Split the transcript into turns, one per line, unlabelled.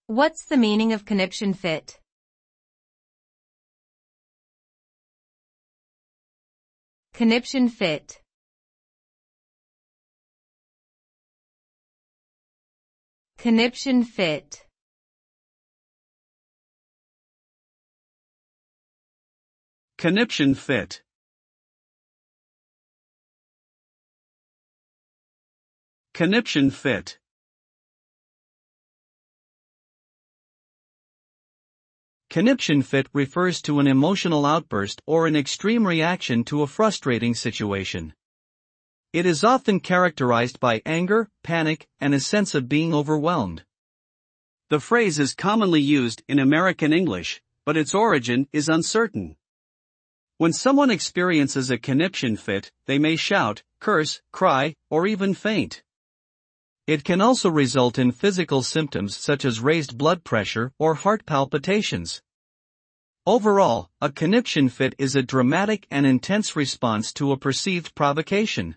What's the meaning of conniption fit? Conniption fit. Conniption fit.
Conniption fit. Conniption fit. Conniption fit refers to an emotional outburst or an extreme reaction to a frustrating situation. It is often characterized by anger, panic, and a sense of being overwhelmed. The phrase is commonly used in American English, but its origin is uncertain. When someone experiences a conniption fit, they may shout, curse, cry, or even faint. It can also result in physical symptoms such as raised blood pressure or heart palpitations. Overall, a conniption fit is a dramatic and intense response to a perceived provocation.